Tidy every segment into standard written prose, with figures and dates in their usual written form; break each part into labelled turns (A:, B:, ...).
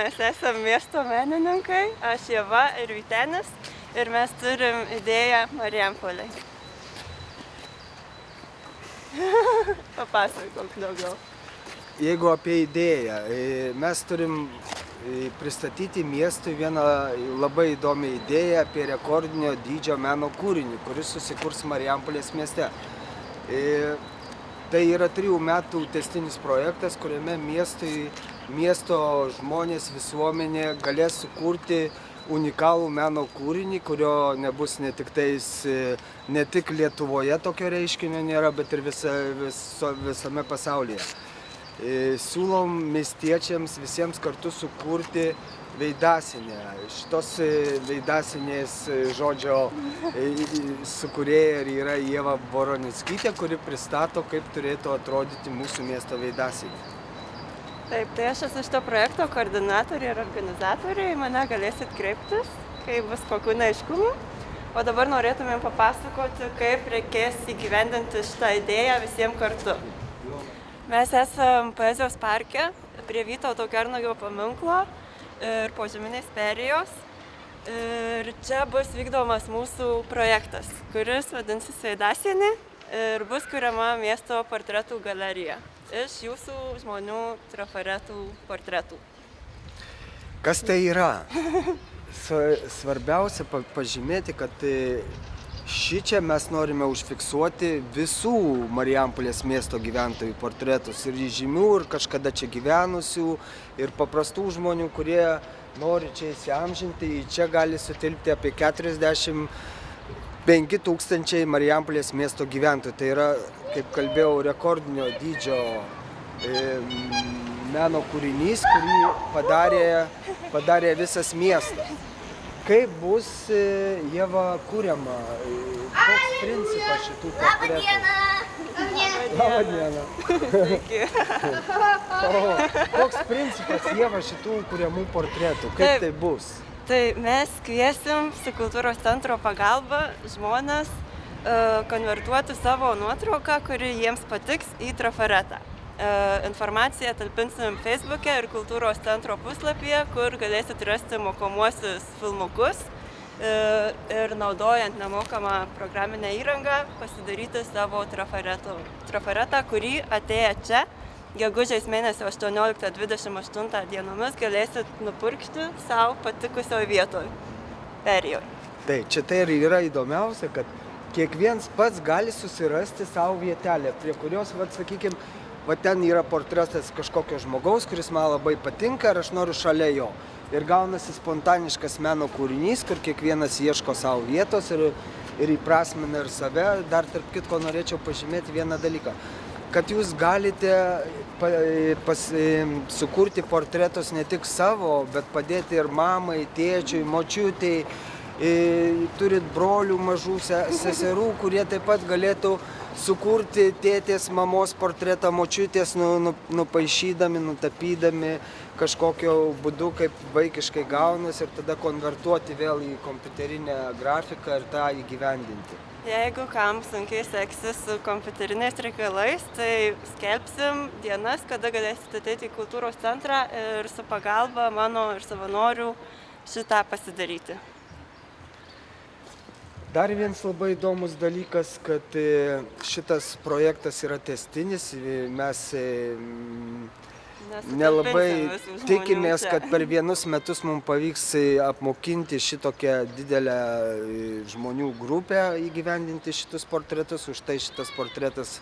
A: mes esame miesto menininkai, aš Ieva ir Vytenis, ir mes turim idėją Marijampolei. Papasakok daugiau.
B: Jeigu apie idėją, mes turim pristatyti miestui vieną labai įdomią idėją apie rekordinio dydžio meno kūrinį, kuris susikurs Marijampolės mieste. Tai yra 3 metų tęstinis projektas, kuriame miesto žmonės, visuomenė galės sukurti unikalų meno kūrinį, kurio nebus ne tik Lietuvoje tokio reiškinio nėra, bet ir visame pasaulyje. Siūlom miestiečiams visiems kartu sukurti veidasinę. Šitos veidasinės žodžio sukūrėja yra Ieva Boronickytė, kuri pristato, kaip turėtų atrodyti mūsų miesto veidasinė.
A: Taip, tai aš esu šito projekto koordinatorė ir organizatorė, į mane galėsit kreiptis, kai bus kokių neaiškumų. O dabar norėtumėm papasakoti, kaip reikės įgyvendinti šitą idėją visiems kartu. Mes esam Poezijos parke prie Vytauto Kernagio paminklo ir Požeminės perėjos. Ir čia bus vykdomas mūsų projektas, kuris vadinsis Veidasienė ir bus kuriama miesto portretų galerija iš jūsų žmonių trafaretų portretų.
B: Kas tai yra? Svarbiausia pažymėti, kad šičia mes norime užfiksuoti visų Marijampolės miesto gyventojų portretus, ir žymių, ir kažkada čia gyvenusių, ir paprastų žmonių, kurie nori čia įsiamžinti. Čia gali sutilpti apie 45 000 Marijampolės miesto gyventojų. Tai yra, kaip kalbėjau, rekordinio dydžio meno kūrinys, kurį padarė visas miestas. Kaip bus, Ieva, kuriama? Koks principas šitų portretų? Labą dieną!
A: Sveiki!
B: Koks principas, Ieva, šitų kuriamų portretų? Kaip tai bus?
A: Tai mes kviesim su kultūros centro pagalba žmones konvertuoti savo nuotrauką, kuri jiems patiks, į trafaretą. Informaciją talpinsim Facebook'e ir kultūros centro puslapyje, kur galėsit rasti mokomuosius filmukus ir naudojant nemokamą programinę įrangą pasidaryti savo trafaretą, kurį atėję čia gegužės mėnesio 18-28 dienomis galėsit nupurkšti savo patikusioje vietoje, perėjoje.
B: Tai čia tai yra įdomiausia, kad kiekvienas pats gali susirasti savo vietelę, prie kurios, sakykime, ten yra portretas kažkokio žmogaus, kuris man labai patinka ir aš noriu šalia jo. Ir gaunasi spontaniškas meno kūrinys, kur kiekvienas ieško savo vietos ir įprasmina ir save. Dar tarp kitko norėčiau pažymėti vieną dalyką, kad jūs galite sukurti portretus ne tik savo, bet padėti ir mamai, tėčiui, močiutei. Turit brolių, mažų seserų, kurie taip pat galėtų sukurti tėtės, mamos portretą, močiutės, nupaišydami, nutapydami kažkokio būdu, kaip vaikiškai gaunasi, ir tada konvertuoti vėl į kompiuterinę grafiką ir tą įgyvendinti.
A: Jeigu kam sunkiai seksis su kompiuteriniais reikalais, tai skelbsim dienas, kada galėsite ateiti į kultūros centrą ir su pagalba mano ir savanorių šitą pasidaryti.
B: Dar vienas labai įdomus dalykas, kad šitas projektas yra tęstinis. Mes nelabai tikimės, kad per vienus metus mums pavyks apmokinti šitokią didelę žmonių grupę įgyvendinti šitus portretus. Už tai šitas portretas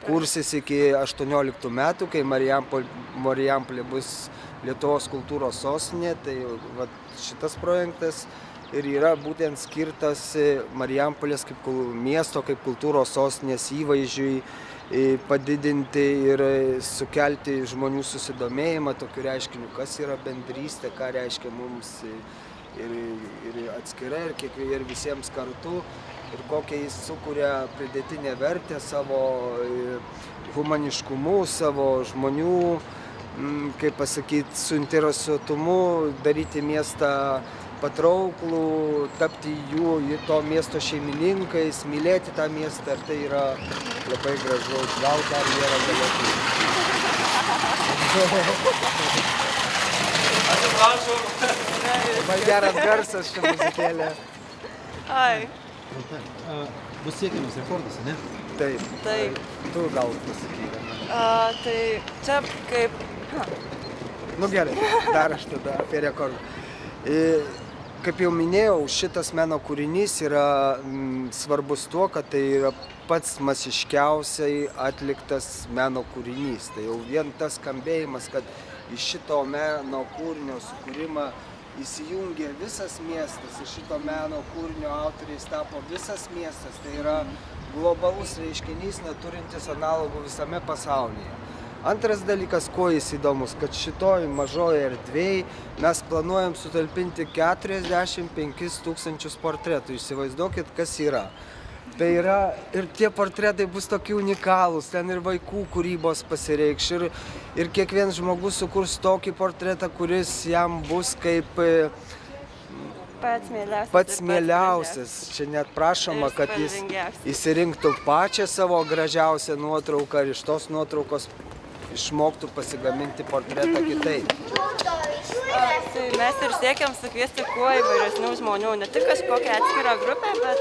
B: kursis iki 18 metų, kai Marijampolė bus Lietuvos kultūros sostinė. Tai šitas projektas ir yra būtent skirtas Marijampolės kaip miesto, kaip kultūros sostinės įvaizdžiui padidinti ir sukelti žmonių susidomėjimą tokiu reiškiniu, kas yra bendrystė, ką reiškia mums ir atskirai, ir visiems kartu, ir kokią jis sukuria pridėtinę vertę savo humaniškumu, savo žmonių, kaip pasakyti, suinteresuotumu daryti miestą patrauklų, tapti to miesto šeimininkais, mylėti tą miestą, ir tai yra labai gražu. Gal dar nėra galėtų. Labai geras garsas čia muzikėlė.
A: Ai,
C: Bus siekiamas rekordas, ne?
B: Taip,
A: taip.
B: tu gal pasakyk.
A: Tai čia kaip...
B: Nu gerai, dar aš tada apie rekordą. Kaip jau minėjau, šitas meno kūrinys yra svarbus tuo, kad tai yra pats masiškiausiai atliktas meno kūrinys. Tai jau vien tas skambėjimas, kad iš šito meno kūrinio sukūrimą įsijungė visas miestas, iš šito meno kūrinio autoriais tapo visas miestas. Tai yra globalus reiškinys, neturintis analogų visame pasaulyje. Antras dalykas, kuo jis įdomus, kad šitoj mažoje erdvėje mes planuojam sutalpinti 45 000 portretų. Įsivaizduokit, kas yra. Tai yra ir tie portretai bus tokie unikalūs, ten ir vaikų kūrybos pasireikš, ir kiekvienas žmogus sukurs tokį portretą, kuris jam bus kaip pats mieliausias. Čia net prašoma, kad jis įsirinktų pačią savo gražiausią nuotrauką ir iš tos nuotraukos išmoktų pasigaminti portretą kitaip.
A: Tai mes ir siekiam sukviesti kuo įvairesnių žmonių, ne tik kažkokią atskirą grupę, bet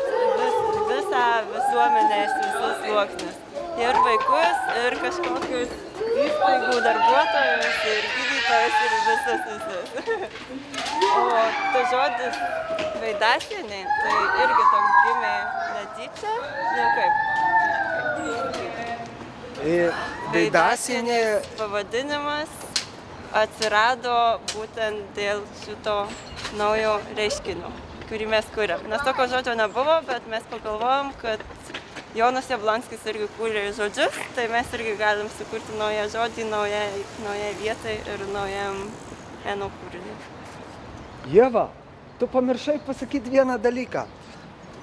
A: visą visuomenės, visus sluoksnius. Ir vaikus, ir kažkokius įstaigų darbuotojus, ir gydytojus, ir visus. O tas žodis veidasienė, tai irgi toks gimė netyčia, nu kaip.
B: Veidasienė
A: pavadinimas atsirado būtent dėl šito naujo reiškinio, kurį mes kuriam. Nes tokio žodžio nebuvo, bet mes pagalvojom, kad Jonas Jablonskis irgi kūrė žodžius, tai mes irgi galim sukurti naują žodį, naujai vietai ir naujam meno kūriniui.
B: Ieva, tu pamiršai pasakyti vieną dalyką.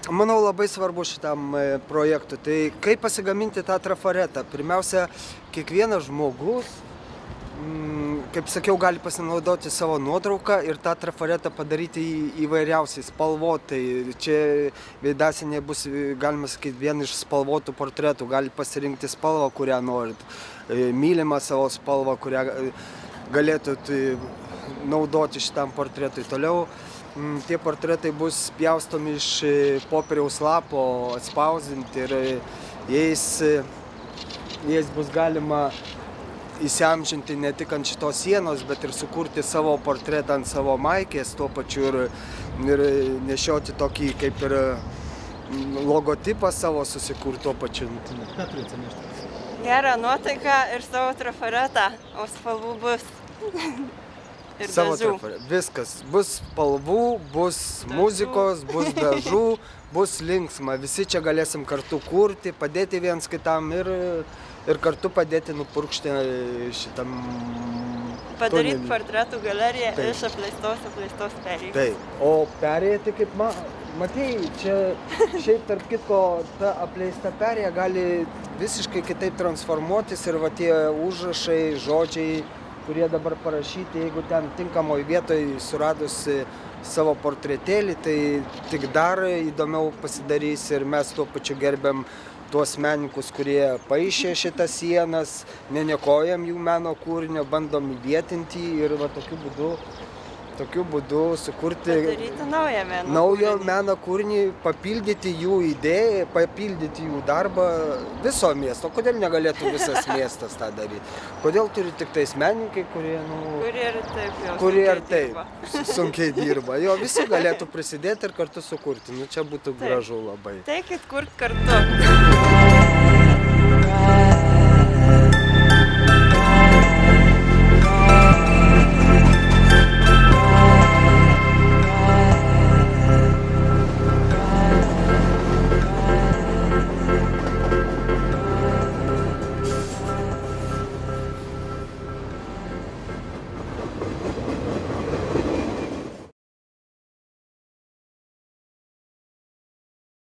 B: Manau, labai svarbu šitam projektui. Tai kaip pasigaminti tą trafaretą? Pirmiausia, kiekvienas žmogus, kaip sakiau, gali pasinaudoti savo nuotrauką ir tą trafaretą padaryti įvairiausiai spalvotai. Čia veidasienė bus, galima sakyti, vien iš spalvotų portretų. Gali pasirinkti spalvą, kurią norit. Mylimą savo spalvą, kurią galėtumėt naudoti šitam portretui. Toliau tie portretai bus pjaustomi iš popieriaus lapo, atspausdinti ir jais bus galima įsiamžinti ne tik ant šitos sienos, bet ir sukurti savo portretą ant savo maikės, tuo pačiu ir nešioti tokį kaip ir logotipą savo susikurti tuo pačiu.
C: Ką turi atsinešti?
A: Gerą nuotaiką ir savo trafaretą, o spalvų bus. Ir
B: savo
A: dažų.
B: Viskas. Bus spalvų, bus muzikos, bus dažų, bus linksma. Visi čia galėsim kartu kurti, padėti viens kitam ir kartu padėti nupurkšti šitam
A: Padaryti portretų galeriją iš apleistos perėjos.
B: Taip. O perėja, tai kaip matėjai, čia šiaip tarp kitko ta apleista perėja gali visiškai kitaip transformuotis ir va tie užrašai, žodžiai, kurie dabar parašyti, jeigu ten tinkamoj vietoj suradus savo portretėlį, tai tik dar įdomiau pasidarys ir mes tuo pačiu gerbiam tuos menininkus, kurie paišė šitas sienas, neniekojam jų meno kūrinio, bandom įvietinti ir va tokiu būdu sukurti naują meno kūrinį, papildyti jų idėją, papildyti jų darbą viso miesto. Kodėl negalėtų visas miestas tą daryti? Kodėl turi tik tais menininkai, kurie ir taip sunkiai dirba. Jo, visi galėtų prisidėti ir kartu sukurti. Nu, čia būtų gražu labai.
A: Teikit kurt kartu.